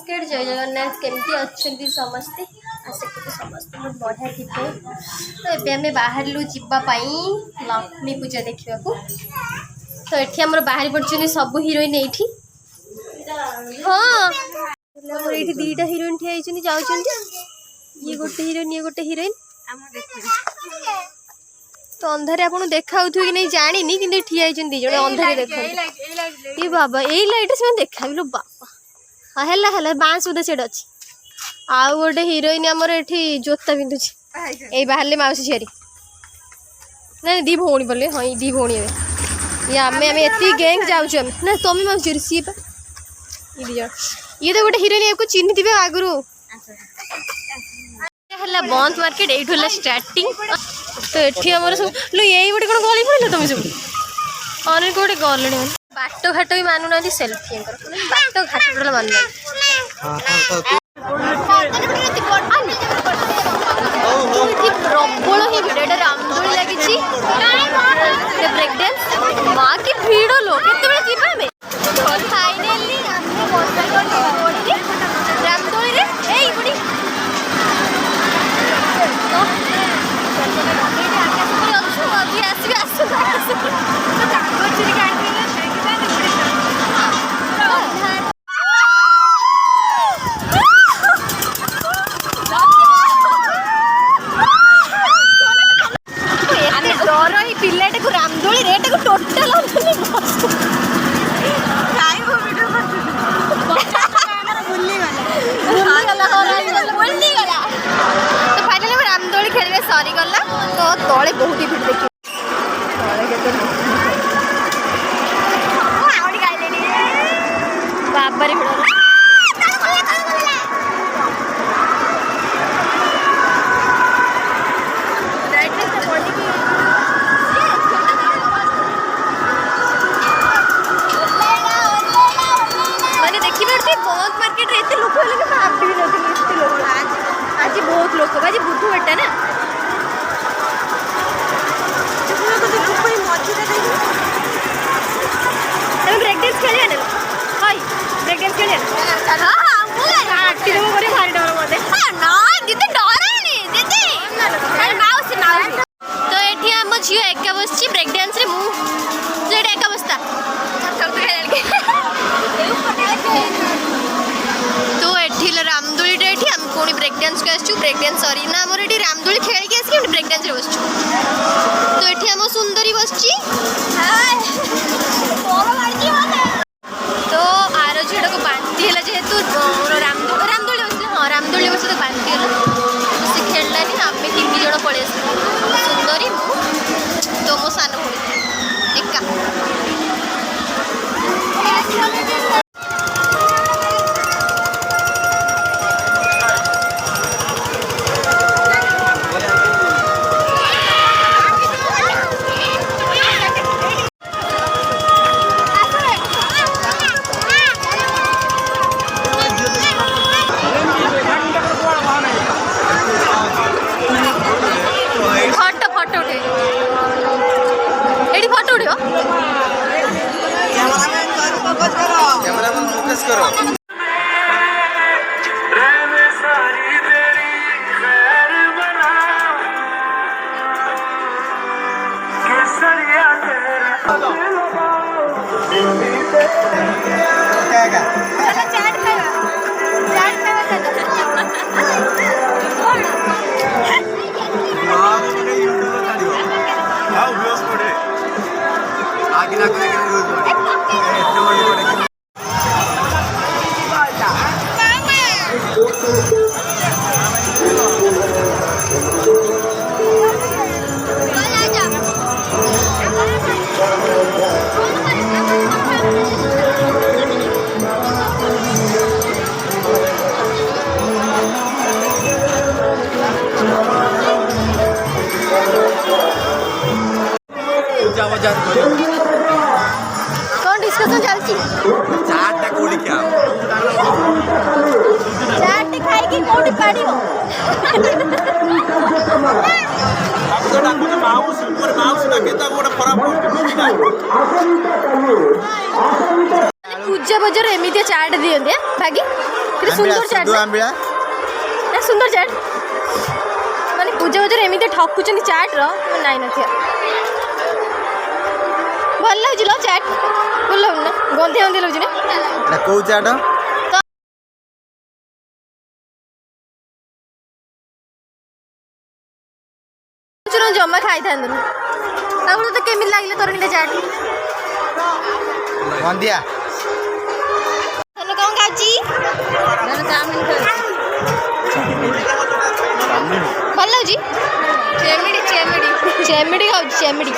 नमस्कार जय जगन्नाथ केमती अच्छे समस्ते आशा करी समस्त बहुत बढ़िया थी। तो ये आम बाहर जावाई लक्ष्मी पूजा देखा तो ये आम बाहरी पड़े सब हिरोइन ये हाँ ये दीटा हिरोइन ठिया जाऊँ ये गोटे हिरोइन ये गोटे हिरोइन तो अंधारे आपको देखा कि नहीं जानी कि ठिया दीज अंधारे देख ये बाबा यही लाइट से देखा लो बाबा हाँ है बाँस बोधे से अच्छी आउ गोटे हिरोइन आमर ये जोता पिंधु यही बाहर मौसी झीरी ना दी भौणी बोले हाँ दी भौणी ये आम एति गैंग जाऊँ ना तुम मौसी झीरी सी ये तो गोटे हिरोइन को चिन्ह थे आगु बंद मार्केट ये स्टार्टिंग तो ये आम सब लो यही गोटे कौन गली पड़े तुम सब अनेक गोटे गले बाट घाट भी मानुना सेल्फी बाट घाट टोटाल मानुना प्रबल ही भिड़ ये रामदोली लगी ब्रेक डांस माँ की भिड़ लो के फाइनाली रामदोली सरी गला तो तले बहुत ही भिड़ देखी बाबारे भिड़ मैंने देखी बहुत मार्केट एत लोक भाभी भी नी लोग आज बहुत लोक आज बुधवार ना ब्रेक डांस खेलिए ना हाय ब्रेक डांस खेलिए हां भारी डर मते ना दीदी डरानी दीदी अरे माउसी माउसी तो एठी हम झियो एका बसची ब्रेक डांस रे मु जेडा एका बसता सब तो एठी रामदोली रे एठी हम कोनी ब्रेक डांस के आछू ब्रेक डांस सॉरी ना हमर एठी रामदोली खेल के आसी ब्रेक डांस रे बसछु तो एठी हम सुंदरी बसची हाय तो आर झीड़ को बांधी है जेहेतु रामदोली बस हाँ रामदोली बस तो बांधी है से खेललानी आम तीन जन पड़े सुंदरी तो मो सान भाई एका कैमरामैन फोकस करो आगे ना कौन डिस्कशन चलती चाट कोड़ी क्या चाट खाई की कोड़ी पाड़ियो अब तो डाकू तो माउस ऊपर माउस लगे तो वो खराब हो पूजा ବଜାର ଏମିତି ଚାଟ୍ ଦିଅନ୍ତି ବାକି ସୁନ୍ଦର ଚାଟ୍ ସୁନ୍ଦର ଚାଟ୍ ମାନେ ପୂଜା ବଜାର ଏମିତି ଠକୁଛନ୍ତି ଚାଟ୍ର ନାଇଁ ନଥିବ। ଭଲ ଲାଗୁଛି ଲ ଚାଟ୍ ଭଲ ଲାଗୁନି ନା ଗନ୍ଧିଆ ଗନ୍ଧିଆ ଲାଗୁଛି ନା କୋଉ ଚାଟ ଜମା ଖାଇଥାନ୍ତୁନି ତାକୁ ତ କେମିତି ଲାଗିଲା ତୋର ନିଟା ଚାଟ୍ ଗନ୍ଧିଆ ତମେ କଣ ଖାଉଛି ଭଲ ଲାଗୁଛି ଚେମିଡ଼ି ଖାଉଛି ଚେମିଡ଼ି